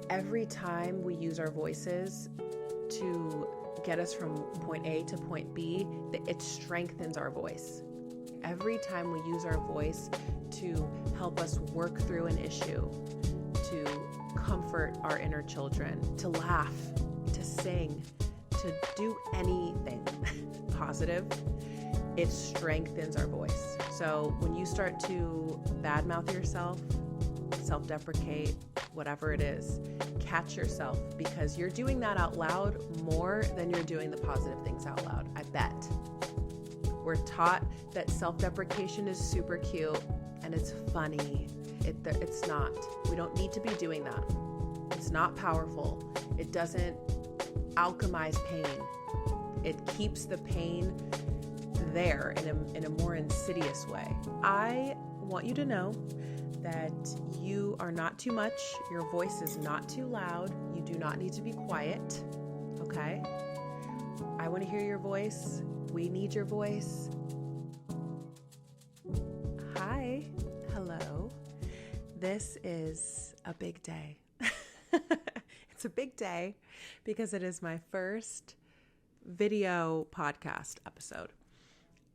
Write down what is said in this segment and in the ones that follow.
every time we use our voices to get us from point A to point B, it strengthens our voice. Every time we use our voice to help us work through an issue, to comfort our inner children, to laugh, to sing, to do anything positive, it strengthens our voice. So when you start to badmouth yourself, self-deprecate, whatever it is, catch yourself, because you're doing that out loud more than you're doing the positive things out loud, I bet. We're taught that self-deprecation is super cute and it's funny. It's not. We don't need to be doing that. It's not powerful. It doesn't alchemize pain. It keeps the pain there in a more insidious way. I want you to know that you are not too much. Your voice is not too loud. You do not need to be quiet. Okay? I want to hear your voice. We need your voice. Hi. Hello. This is a big day. It's a big day because it is my first video podcast episode.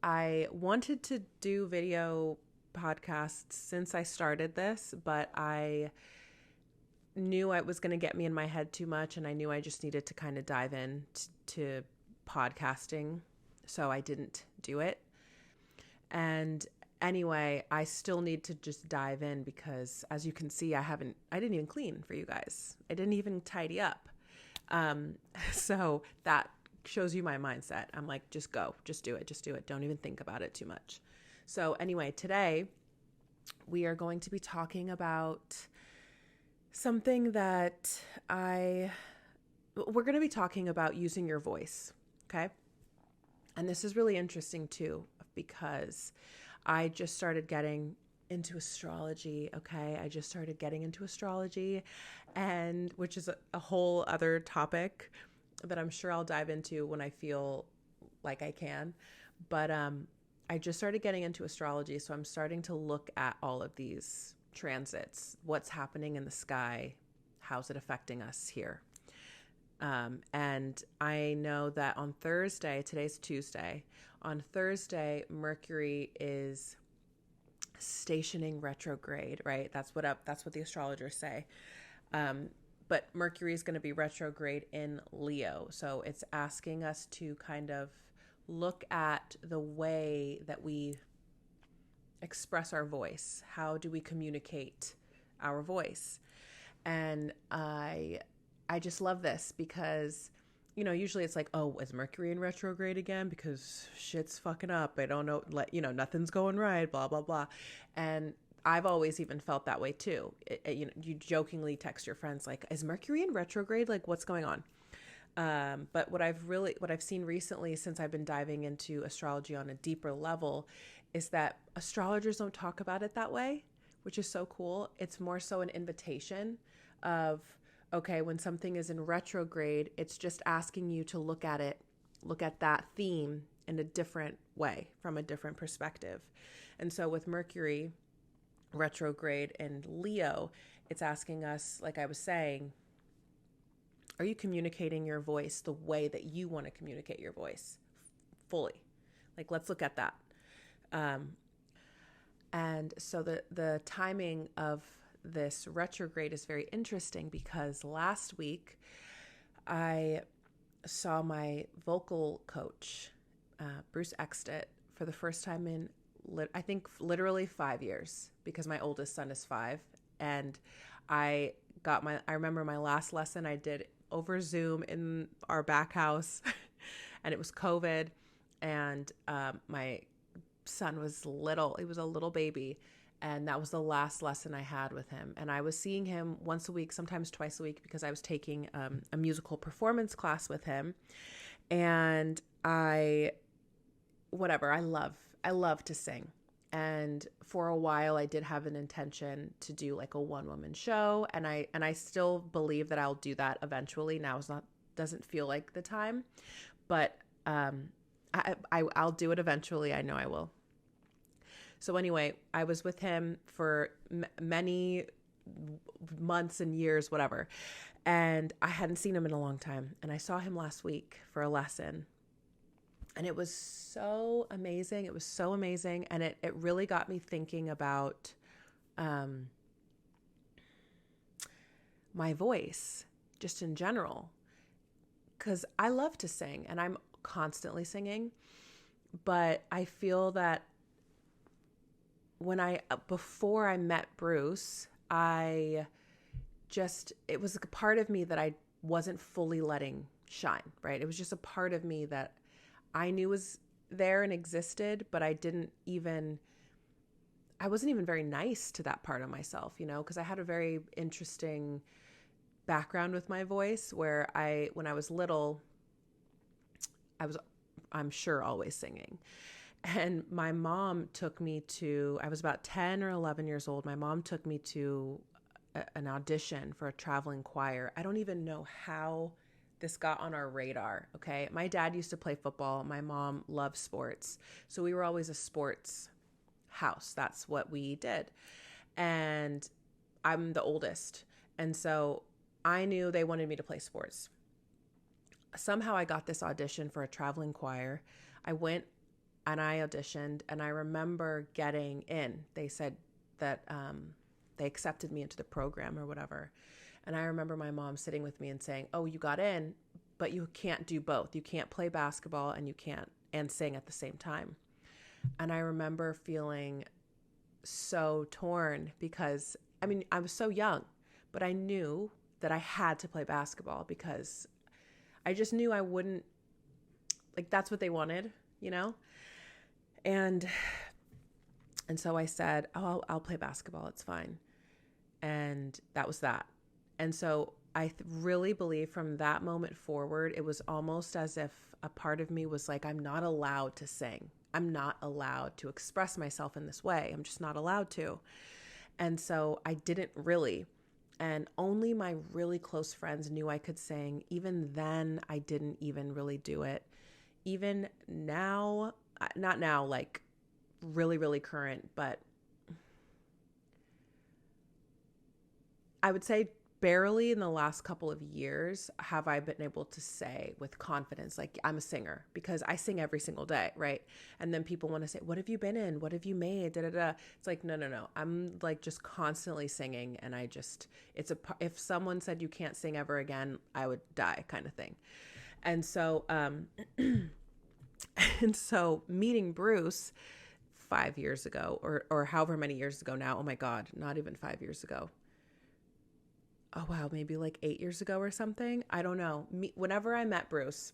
I wanted to do video podcasts since I started this, but I knew it was going to get me in my head too much, and I knew I just needed to kind of dive in to podcasting, so I didn't do it. And anyway, I still need to just dive in because, as you can see, I didn't even clean for you guys. I didn't even tidy up. So that shows you my mindset. I'm like, just go, just do it. Don't even think about it too much. So anyway, today we are going to be talking about something that we're going to be talking about using your voice. Okay. And this is really interesting too, because I just started getting into astrology. Okay. I just started getting into astrology, and which is a whole other topic that I'm sure I'll dive into when I feel like I can. But, I just started getting into astrology. So I'm starting to look at all of these transits, what's happening in the sky, how's it affecting us here. And I know that on Thursday, today's Tuesday, on Thursday, Mercury is stationing retrograde, right? That's what the astrologers say. But Mercury is going to be retrograde in Leo. So it's asking us to kind of look at the way that we express our voice. How do we communicate our voice? And I just love this because, usually it's like, oh, is Mercury in retrograde again? Because shit's fucking up. I don't know, nothing's going right, blah, blah, blah. And I've always even felt that way too. You jokingly text your friends like, is Mercury in retrograde? Like, what's going on? But what I've seen recently, since I've been diving into astrology on a deeper level, is that astrologers don't talk about it that way, which is so cool. It's more so an invitation of, okay, when something is in retrograde, it's just asking you to look at that theme in a different way, from a different perspective. And so with Mercury retrograde and Leo, it's asking us, like I was saying, are you communicating your voice the way that you want to communicate your voice fully? Like, let's look at that. And so the timing of this retrograde is very interesting because last week I saw my vocal coach, Bruce Extit, for the first time in, I think, literally 5 years, because my oldest son is 5. And I remember my last lesson I did over Zoom in our back house and it was COVID, and my son was little. He was a little baby, and that was the last lesson I had with him. And I was seeing him once a week, sometimes twice a week, because I was taking a musical performance class with him. And I love to sing. And for a while I did have an intention to do like a one-woman show, and I still believe that I'll do that eventually. Now doesn't feel like the time, but I'll do it eventually. I know I will. So anyway, I was with him for many months and years, whatever. And I hadn't seen him in a long time. And I saw him last week for a lesson. And it was so amazing. It was so amazing. And it really got me thinking about my voice just in general. Because I love to sing and I'm constantly singing. But I feel that before I met Bruce, it was a part of me that I wasn't fully letting shine, right? It was just a part of me that I knew was there and existed, but I wasn't even very nice to that part of myself, because I had a very interesting background with my voice where when I was little, I'm sure always singing. And my mom took me I was about 10 or 11 years old. My mom took me to an audition for a traveling choir. I don't even know how this got on our radar, okay? My dad used to play football. My mom loved sports. So we were always a sports house. That's what we did. And I'm the oldest. And so I knew they wanted me to play sports. Somehow I got this audition for a traveling choir. I went and I auditioned, and I remember getting in. They said that they accepted me into the program or whatever. And I remember my mom sitting with me and saying, "Oh, you got in, but you can't do both. You can't play basketball and sing at the same time." And I remember feeling so torn because, I was so young, but I knew that I had to play basketball because I just knew I wouldn't, that's what they wanted, And so I said, "Oh, I'll play basketball. It's fine." And that was that. And so I really believe from that moment forward, it was almost as if a part of me was like, I'm not allowed to sing. I'm not allowed to express myself in this way. I'm just not allowed to. And so I didn't really. And only my really close friends knew I could sing. Even then, I didn't even really do it. Even now, not now, really, really current, but I would say barely in the last couple of years have I been able to say with confidence, I'm a singer, because I sing every single day, right? And then people want to say, "What have you been in? What have you made? Da, da, da." It's no. I'm just constantly singing. And if someone said you can't sing ever again, I would die, kind of thing. And so, meeting Bruce 5 years ago or however many years ago now, oh my God, not even 5 years ago. Oh, wow, maybe 8 years ago or something. I don't know. Whenever I met Bruce,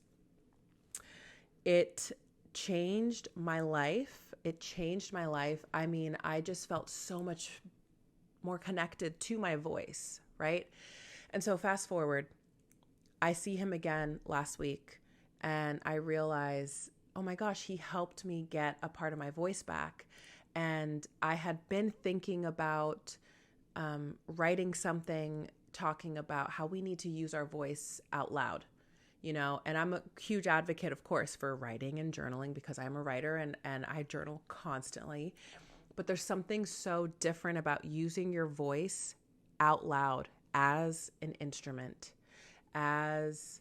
it changed my life. I just felt so much more connected to my voice, right? And so fast forward, I see him again last week, and I realize, oh my gosh, he helped me get a part of my voice back. And I had been thinking about writing something talking about how we need to use our voice out loud, and I'm a huge advocate, of course, for writing and journaling because I'm a writer and I journal constantly. But there's something so different about using your voice out loud as an instrument, as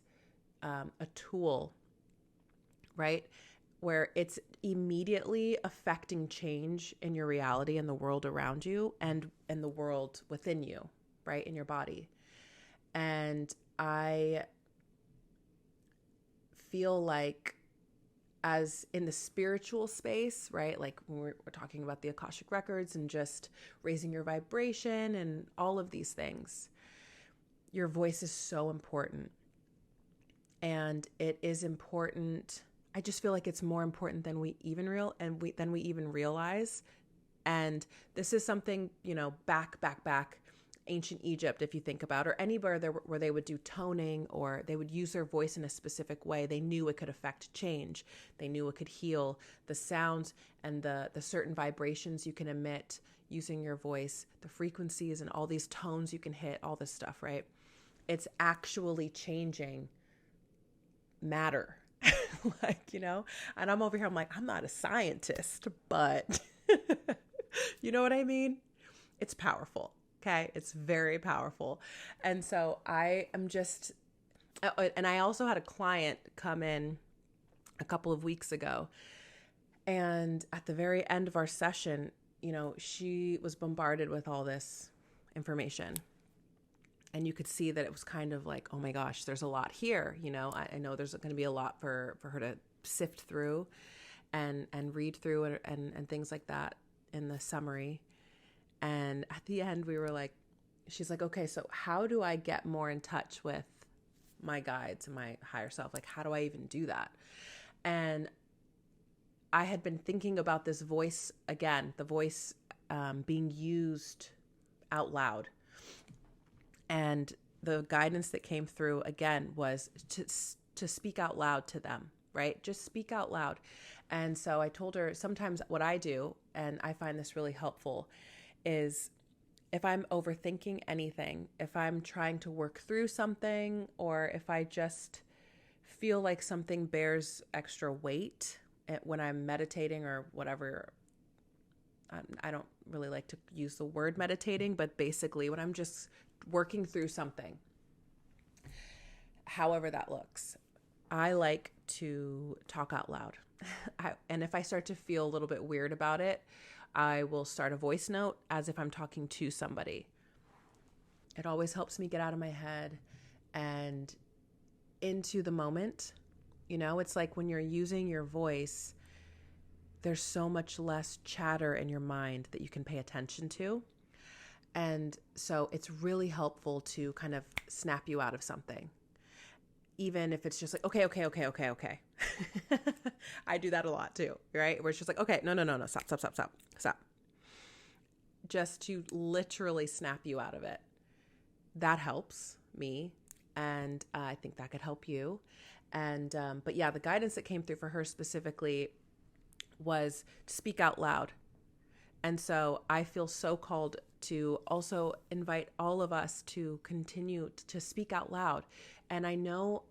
a tool, right? Where it's immediately affecting change in your reality and the world around you and in the world within you, right? In your body. And I feel like as in the spiritual space, right? When we're talking about the Akashic records and just raising your vibration and all of these things, your voice is so important. And it is important. I just feel like it's more important than we even realize. And this is something, back ancient Egypt, if you think about, or anywhere where they would do toning or they would use their voice in a specific way. They knew it could affect change. They knew it could heal the sounds and the certain vibrations you can emit using your voice, the frequencies and all these tones you can hit, all this stuff, right? It's actually changing matter. And I'm over here, I'm like, I'm not a scientist, but you know what I mean? It's powerful. Okay. It's very powerful. And so I am just, and I also had a client come in a couple of weeks ago. And at the very end of our session, she was bombarded with all this information. And you could see that it was kind of like, oh my gosh, there's a lot here. I know there's going to be a lot for her to sift through and read through and things like that in the summary. And at the end, she's like, okay, so how do I get more in touch with my guides and my higher self? Like, how do I even do that? And I had been thinking about this voice again, the voice being used out loud. And the guidance that came through again was to speak out loud to them, right? Just speak out loud. And so I told her sometimes what I do, and I find this really helpful, is if I'm overthinking anything, if I'm trying to work through something, or if I just feel like something bears extra weight when I'm meditating or whatever. I don't really like to use the word meditating, but basically when I'm just working through something, however that looks, I like to talk out loud. And if I start to feel a little bit weird about it, I will start a voice note as if I'm talking to somebody. It always helps me get out of my head and into the moment. It's like when you're using your voice, there's so much less chatter in your mind that you can pay attention to. And so it's really helpful to kind of snap you out of something. Even if it's just like, okay. I do that a lot too, right? Where it's just like, okay, no, stop. Just to literally snap you out of it. That helps me. And I think that could help you. And, but yeah, the guidance that came through for her specifically was to speak out loud. And so I feel so called to also invite all of us to continue to speak out loud. And I know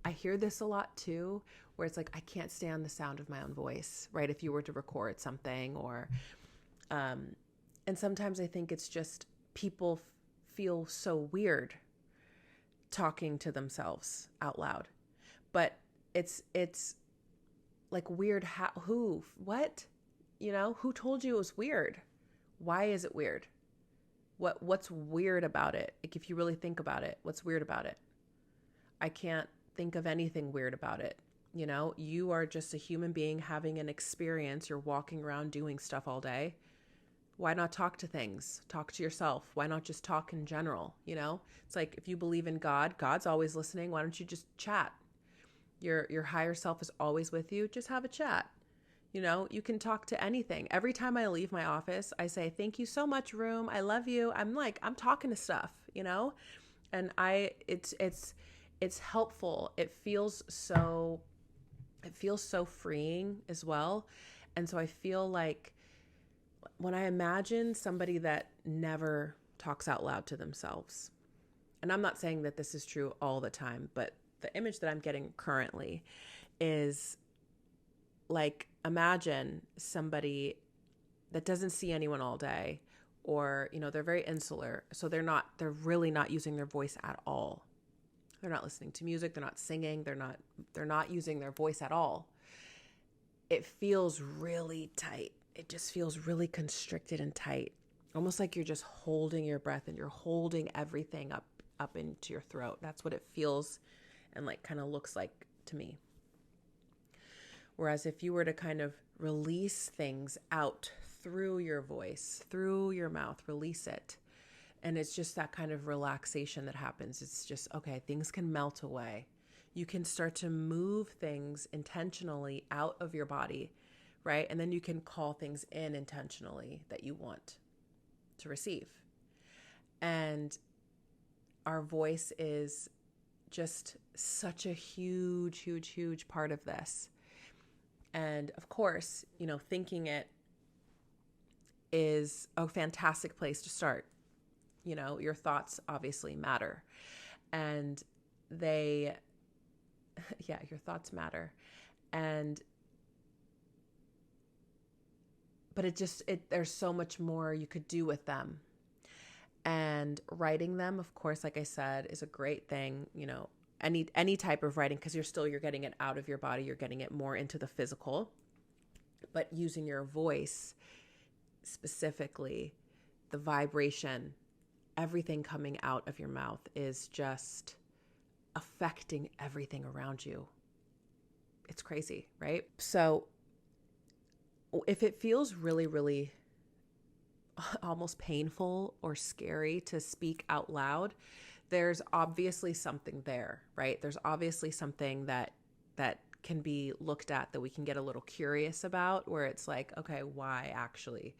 I hear this a lot too, where it's like, I can't stand the sound of my own voice, right? If you were to record something or, and sometimes I think it's just people feel so weird talking to themselves out loud, but it's like weird. What, who told you it was weird? Why is it weird? What's weird about it? Like, if you really think about it, what's weird about it? I can't think of anything weird about it. You are just a human being having an experience. You're walking around doing stuff all day. Why not talk to things? Talk to yourself. Why not just talk in general? It's like, if you believe in God, God's always listening. Why don't you just chat? Your higher self is always with you. Just have a chat. You can talk to anything. Every time I leave my office, I say, thank you so much, room. I love you. I'm talking to stuff, and it's helpful. It feels so freeing as well. And so I feel like when I imagine somebody that never talks out loud to themselves, and I'm not saying that this is true all the time, but the image that I'm getting currently is like, imagine somebody that doesn't see anyone all day, or, they're very insular. So they're really not using their voice at all. They're not listening to music. They're not singing. They're not using their voice at all. It feels really tight. It just feels really constricted and tight. Almost like you're just holding your breath and you're holding everything up into your throat. That's what it feels and like kind of looks like to me. Whereas if you were to kind of release things out through your voice, through your mouth, release it. And it's just that kind of relaxation that happens. It's just, okay, things can melt away. You can start to move things intentionally out of your body, right? And then you can call things in intentionally that you want to receive. And our voice is just such a huge part of this. And of course, thinking it is a fantastic place to start. Your thoughts obviously matter, and your thoughts matter. But there's so much more you could do with them. And writing them, of course, like I said, is a great thing, any type of writing, because you're getting it out of your body, you're getting it more into the physical. But using your voice specifically, the vibration, everything coming out of your mouth is just affecting everything around you. It's crazy, right? So if it feels really, really almost painful or scary to speak out loud, there's obviously something there, right? There's obviously something that can be looked at, that we can get a little curious about, where it's like, okay, why actually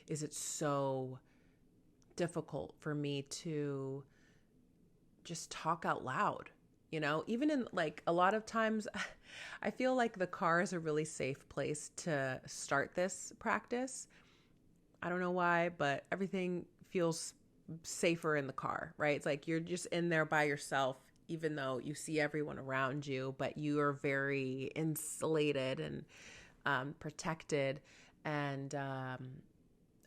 is it so difficult for me to just talk out loud? Even in like a lot of times, I feel like the car is a really safe place to start this practice. I don't know why, but everything feels safer in the car, right? It's like you're just in there by yourself, even though you see everyone around you, but you are very insulated and protected. And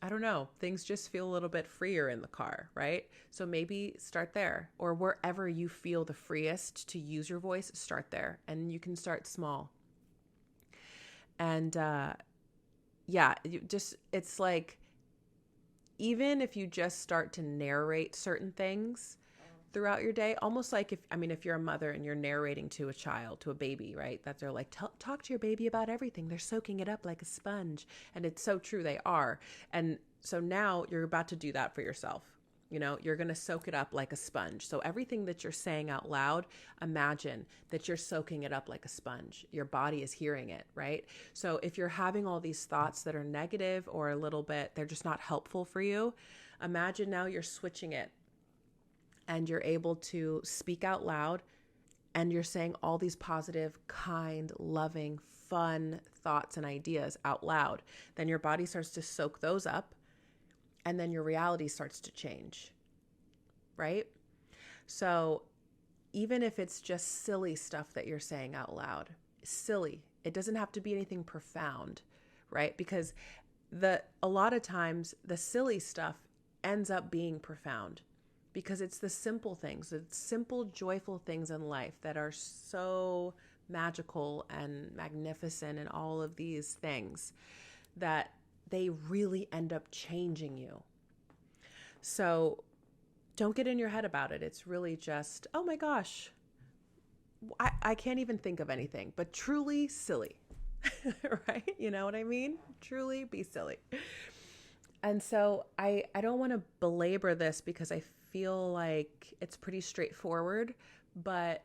I don't know, things just feel a little bit freer in the car, right? So maybe start there, or wherever you feel the freest to use your voice, start there. And you can start small. And it's like, even if you just start to narrate certain things throughout your day, almost like if you're a mother and you're narrating to a child, to a baby, right? That they're like, talk to your baby about everything. They're soaking it up like a sponge. And it's so true. They are. And so now you're about to do that for yourself. You're going to soak it up like a sponge. So everything that you're saying out loud, imagine that you're soaking it up like a sponge. Your body is hearing it, right? So if you're having all these thoughts that are negative or a little bit, they're just not helpful for you, imagine now you're switching it and you're able to speak out loud, and you're saying all these positive, kind, loving, fun thoughts and ideas out loud. Then your body starts to soak those up. And then your reality starts to change, right? So even if it's just silly stuff that you're saying out loud, silly, it doesn't have to be anything profound, right? Because a lot of times the silly stuff ends up being profound, because it's the simple things, the simple, joyful things in life that are so magical and magnificent, and all of these things that they really end up changing you. So don't get in your head about it. It's really just, oh my gosh, I can't even think of anything, but truly silly, right? You know what I mean? Truly be silly. And so I don't want to belabor this, because I feel like it's pretty straightforward, but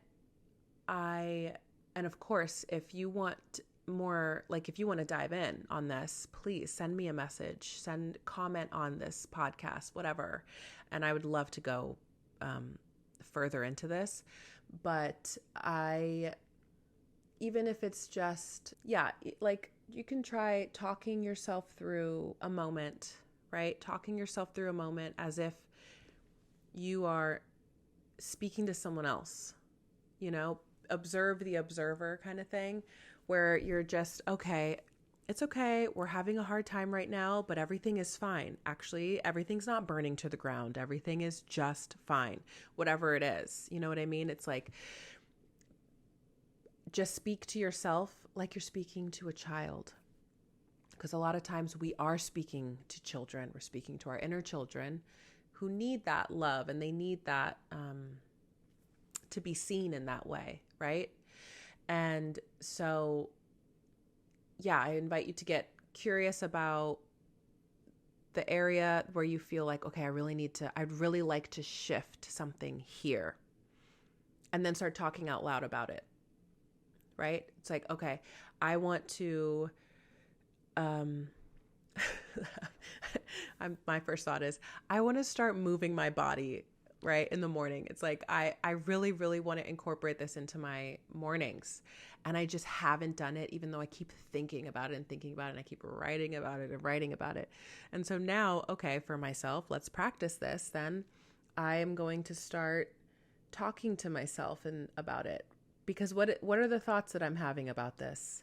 and of course, if you want more, like if you want to dive in on this, please send me a message, comment on this podcast, whatever. And I would love to go further into this. But even if it's just, like you can try talking yourself through a moment, right? Talking yourself through a moment as if you are speaking to someone else, observe the observer kind of thing, where you're just, okay, it's okay. We're having a hard time right now, but everything is fine. Actually, everything's not burning to the ground. Everything is just fine, whatever it is. You know what I mean? It's like, just speak to yourself like you're speaking to a child. Because a lot of times we are speaking to children. We're speaking to our inner children who need that love, and they need that to be seen in that way, right? And so, I invite you to get curious about the area where you feel like, okay, I'd really like to shift something here. And then start talking out loud about it, right? It's like, okay, I want to, my first thought is, I want to start moving my body, right, in the morning. It's like, I really, really want to incorporate this into my mornings. And I just haven't done it, even though I keep thinking about it, and I keep writing about it. And so now, okay, for myself, let's practice this. Then I am going to start talking to myself about it. Because what are the thoughts that I'm having about this?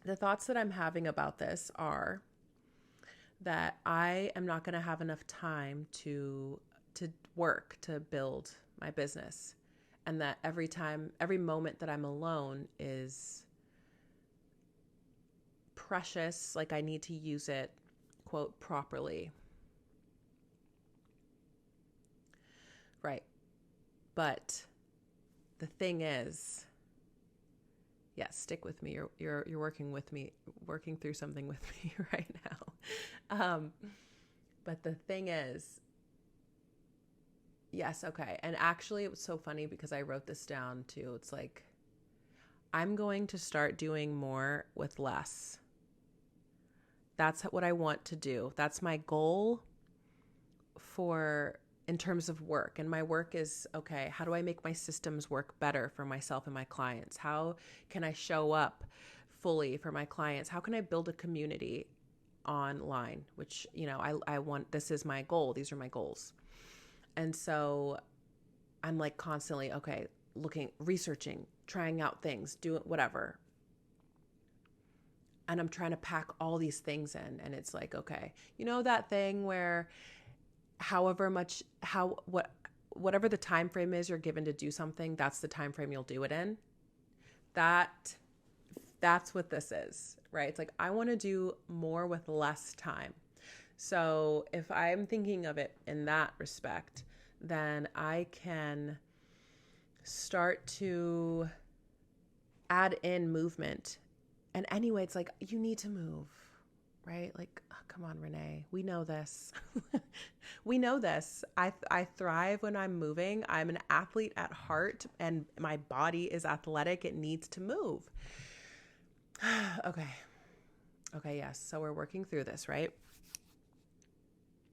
The thoughts that I'm having about this are that I am not going to have enough time to work, to build my business. And that every moment that I'm alone is precious. Like I need to use it, quote, properly. Right. But the thing is, yes, stick with me. You're working with me, working through something with me right now. But the thing is, yes, okay. And actually, it was so funny because I wrote this down too. It's like, I'm going to start doing more with less. That's what I want to do. That's my goal in terms of work. And my work is, okay, how do I make my systems work better for myself and my clients? How can I show up fully for my clients? How can I build a community online? Which, I want, this is my goal. These are my goals. And so I'm like constantly, okay, looking, researching, trying out things, doing whatever. And I'm trying to pack all these things in. And it's like, okay, that thing where whatever the time frame is you're given to do something, that's the time frame you'll do it in. That's what this is, right? It's like, I want to do more with less time. So if I'm thinking of it in that respect, then I can start to add in movement. And anyway, it's like, you need to move, right? Like, oh, come on, Renee. We know this. We know this. I thrive when I'm moving. I'm an athlete at heart and my body is athletic. It needs to move. Okay, yes. So we're working through this, right?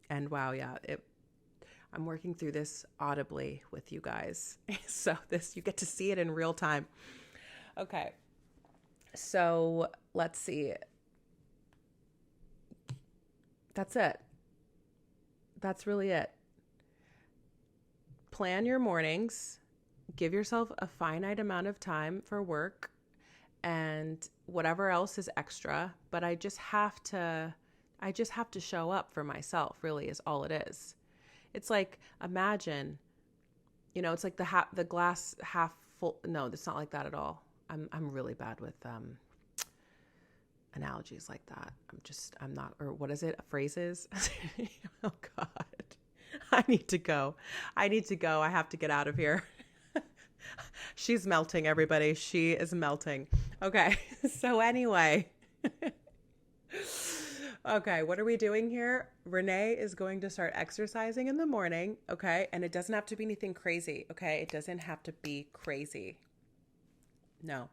And wow, yeah, I'm working through this audibly with you guys. So you get to see it in real time. Okay. So let's see. That's it. That's really it. Plan your mornings. Give yourself a finite amount of time for work and whatever else is extra. But I just have to show up for myself, really, is all it is. It's like, imagine, it's like the glass half full. No, it's not like that at all. I'm really bad with analogies like that. I'm not, or what is it? Phrases? Oh God. I need to go. I have to get out of here. She's melting, everybody. She is melting. Okay. So anyway. Okay, what are we doing here? Renee is going to start exercising in the morning, okay? And it doesn't have to be anything crazy, okay? It doesn't have to be crazy. No.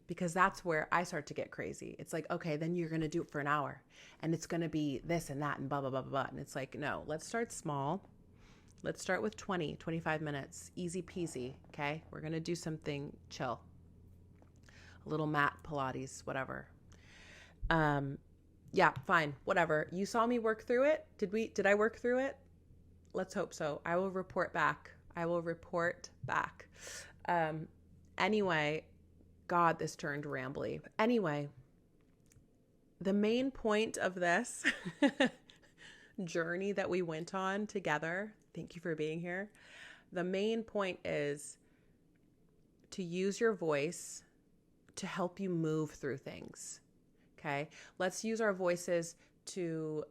Because that's where I start to get crazy. It's like, okay, then you're going to do it for an hour. And it's going to be this and that and blah, blah, blah, blah, blah. And it's like, no, let's start small. Let's start with 20, 25 minutes. Easy peasy, okay? We're going to do something chill. A little mat, Pilates, whatever. Yeah, fine, whatever. You saw me work through it. Did I work through it? Let's hope so. I will report back. Anyway, God, this turned rambly. Anyway, the main point of this journey that we went on together, thank you for being here. The main point is to use your voice to help you move through things. Okay, let's use our voices to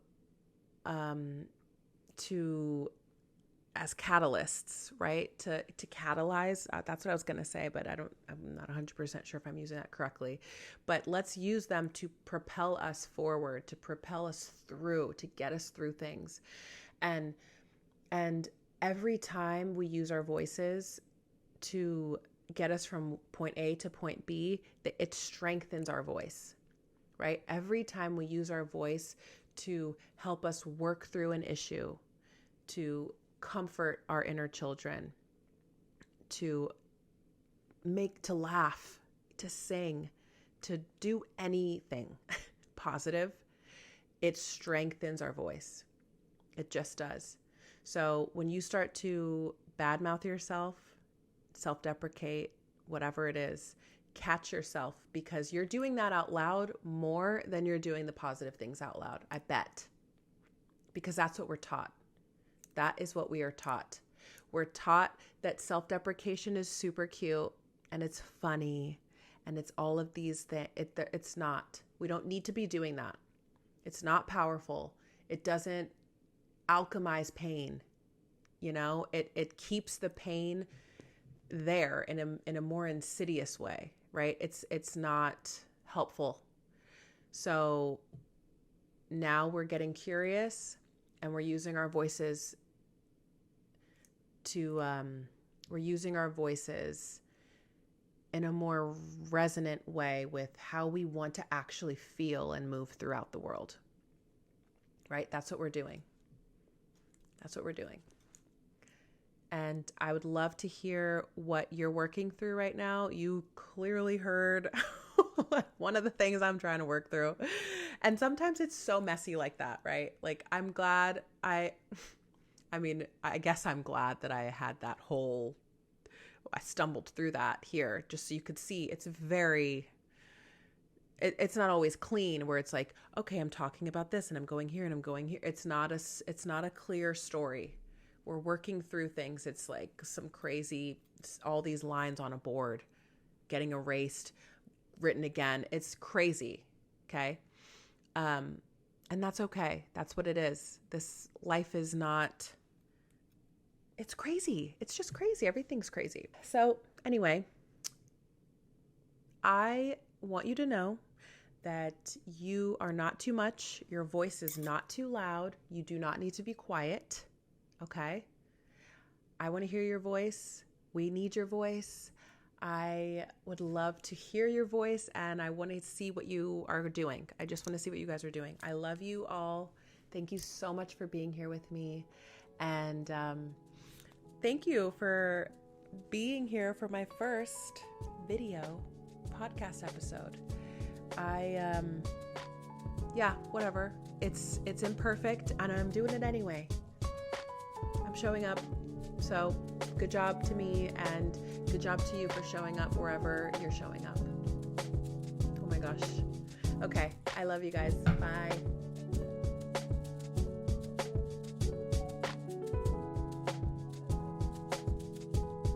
as catalysts, right? To catalyze. That's what I was going to say, but I'm not 100% sure if I'm using that correctly. But let's use them to propel us forward, to propel us through, to get us through things. And every time we use our voices to get us from point A to point B, it strengthens our voice. Right? Every time we use our voice to help us work through an issue, to comfort our inner children, to laugh, to sing, to do anything positive, it strengthens our voice. It just does. So when you start to badmouth yourself, self-deprecate, whatever it is, catch yourself, because you're doing that out loud more than you're doing the positive things out loud. I bet. because that's what we're taught. That is what we are taught. We're taught that self-deprecation is super cute and it's funny and it's all of these things. It's not. We don't need to be doing that. It's not powerful. It doesn't alchemize pain. You know, it keeps the pain there in a more insidious way, right? It's not helpful. So now we're getting curious and we're using our voices in a more resonant way with how we want to actually feel and move throughout the world, right? That's what we're doing. That's what we're doing. And I would love to hear what you're working through right now. You clearly heard one of the things I'm trying to work through. And sometimes it's so messy like that, right? Like I'm glad I guess I'm glad that I had that I stumbled through that here just so you could see it's it's not always clean where it's like, okay, I'm talking about this and I'm going here and I'm going here. It's not a clear story. We're working through things. It's like some crazy, all these lines on a board getting erased, written again. It's crazy. Okay. And that's okay. That's what it is. This life is not, it's crazy. It's just crazy. Everything's crazy. So anyway, I want you to know that you are not too much. Your voice is not too loud. You do not need to be quiet. Okay. I want to hear your voice. We need your voice. I would love to hear your voice and I want to see what you are doing. I just want to see what you guys are doing. I love you all. Thank you so much for being here with me. And thank you for being here for my first video podcast episode. Whatever. It's imperfect and I'm doing it anyway. I'm showing up. So good job to me and good job to you for showing up wherever you're showing up. Oh my gosh. Okay. I love you guys. Bye.